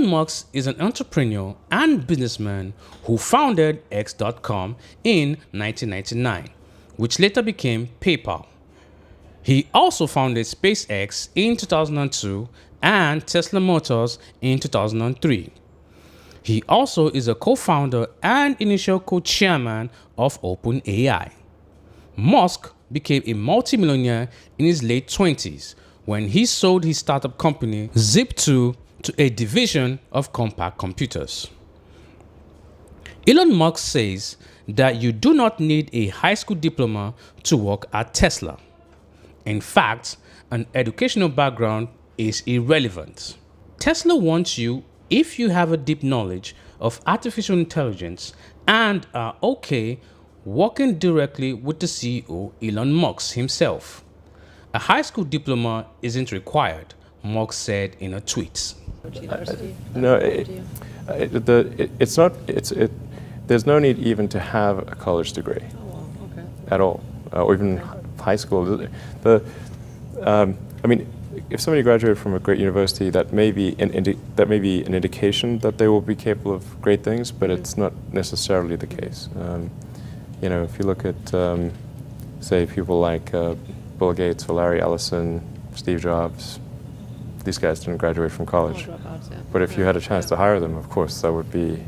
Elon Musk is an entrepreneur and businessman who founded X.com in 1999, which later became PayPal. He also founded SpaceX in 2002 and Tesla Motors in 2003. He also is a co-founder and initial co-chairman of OpenAI. Musk became a multimillionaire in his late 20s when he sold his startup company Zip2 to a division of Compaq Computers. Elon Musk says that you do not need a high school diploma to work at Tesla. In fact, an educational background is irrelevant. Tesla wants you if you have a deep knowledge of artificial intelligence and are okay working directly with the CEO Elon Musk himself. A high school diploma isn't required, Musk said in a tweet. There's no need even to have a college degree at all, or even high school. If somebody graduated from a great university, that may be an indication that they will be capable of great things, but it's not necessarily the case. If you look at, say, people like Bill Gates or Larry Ellison, Steve Jobs, these guys didn't graduate from college. But if you had a chance to hire them, of course, that would be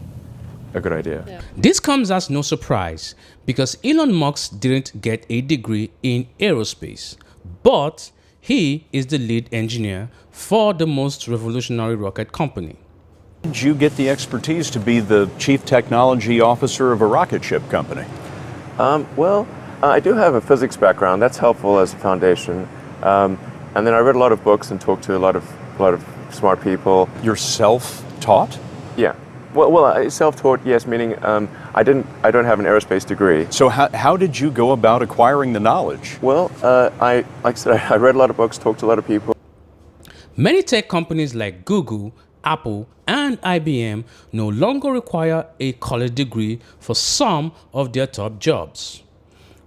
a good idea. Yeah. This comes as no surprise because Elon Musk didn't get a degree in aerospace, but he is the lead engineer for the most revolutionary rocket company. Did you get the expertise to be the chief technology officer of a rocket ship company? I do have a physics background. That's helpful as a foundation. And then I read a lot of books and talked to a lot of smart people. You're self-taught? Yeah. Well, self-taught, yes, meaning I don't have an aerospace degree. So how did you go about acquiring the knowledge? Well, like I said, I read a lot of books, talked to a lot of people. Many tech companies like Google, Apple, and IBM no longer require a college degree for some of their top jobs.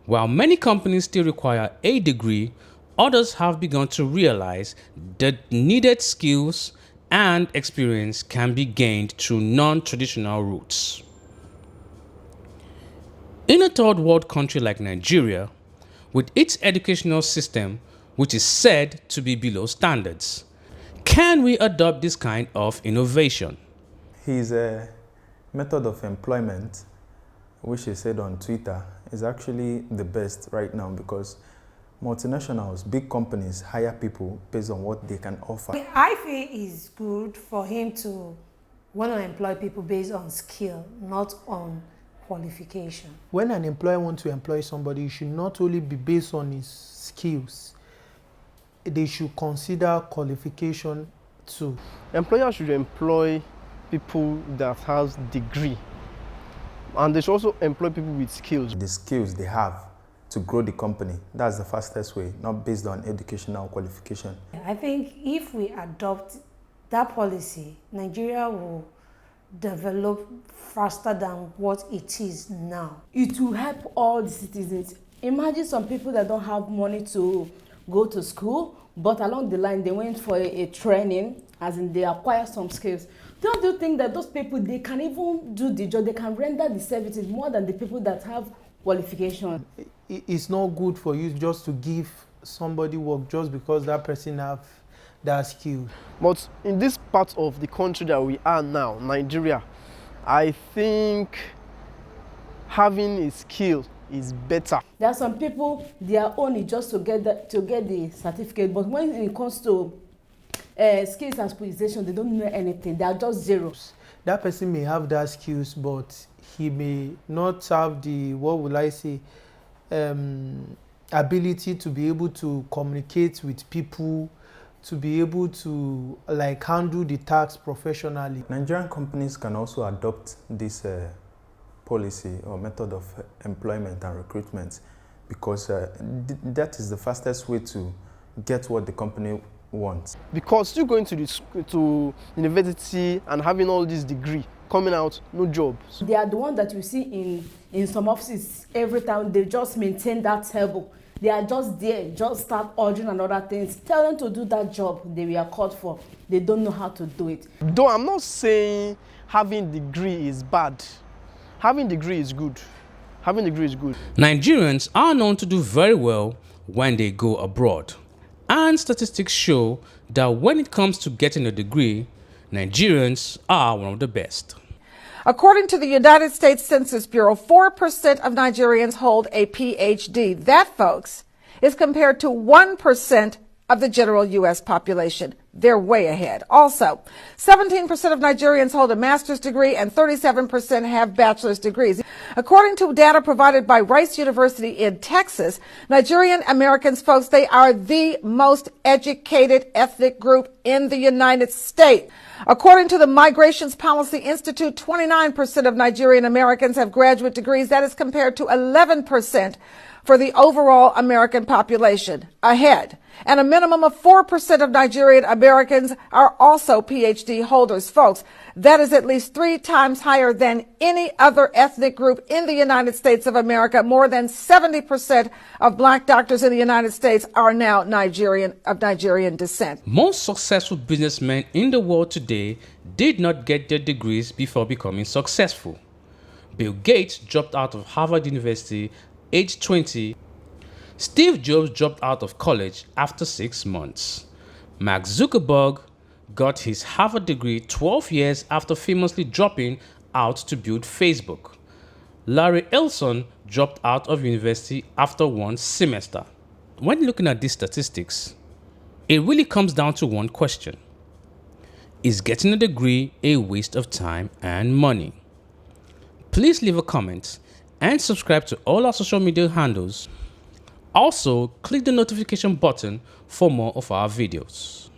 While many companies still require a degree, others have begun to realize that needed skills and experience can be gained through non-traditional routes. In a third world country like Nigeria, with its educational system, which is said to be below standards, can we adopt this kind of innovation? His method of employment, which he said on Twitter, is actually the best right now because multinationals, big companies hire people based on what they can offer. I feel it's good for him to want to employ people based on skill, not on qualification. When an employer wants to employ somebody, it should not only be based on his skills. They should consider qualification too. Employers should employ people that has degree, and they should also employ people with skills. The skills they have to grow the company, that's the fastest way, not based on educational qualification. I think if we adopt that policy, Nigeria will develop faster than what it is now. It will help all the citizens. Imagine some people that don't have money to go to school, but along the line they went for a training, as in they acquire some skills. Don't you think that those people, they can even do the job, they can render the services more than the people that have qualification? It's not good for you just to give somebody work just because that person have that skill. But in this part of the country that we are now, Nigeria, I think having a skill is better. There are some people, their own is just to get the certificate, but when it comes to skills and specialization, they don't know anything. They are just zeros. That person may have that skills, but he may not have the, what will I say, ability to be able to communicate with people, to be able to handle the tasks professionally. Nigerian companies can also adopt this policy or method of employment and recruitment because that is the fastest way to get what the company wants. Because you going to university and having all this degree, coming out, no jobs. They are the ones that you see in some offices every time. They just maintain that table. They are just there, just start ordering and other things. Tell them to do that job they were called for. They don't know how to do it. Though I'm not saying having degree is bad. Having degree is good. Having degree is good. Nigerians are known to do very well when they go abroad. And statistics show that when it comes to getting a degree, Nigerians are one of the best. According to the United States Census Bureau, 4% of Nigerians hold a PhD. That, folks, is compared to 1% of the general U.S. population. They're way ahead. Also, 17% of Nigerians hold a master's degree and 37% have bachelor's degrees. According to data provided by Rice University in Texas, Nigerian Americans, folks, they are the most educated ethnic group in the United States. According to the Migrations Policy Institute, 29% of Nigerian Americans have graduate degrees. That is compared to 11% for the overall American population, ahead. And a minimum of 4% of Nigerian Americans are also PhD holders. Folks, that is at least 3 times higher than any other ethnic group in the United States of America. More than 70% of black doctors in the United States are now of Nigerian descent. Most successful businessmen in the world today did not get their degrees before becoming successful. Bill Gates dropped out of Harvard University age 20. Steve Jobs dropped out of college after 6 months. Mark Zuckerberg got his Harvard degree 12 years after famously dropping out to build Facebook. Larry Ellison dropped out of university after 1 semester. When looking at these statistics, it really comes down to one question. Is getting a degree a waste of time and money? Please leave a comment and subscribe to all our social media handles. Also, click the notification button for more of our videos.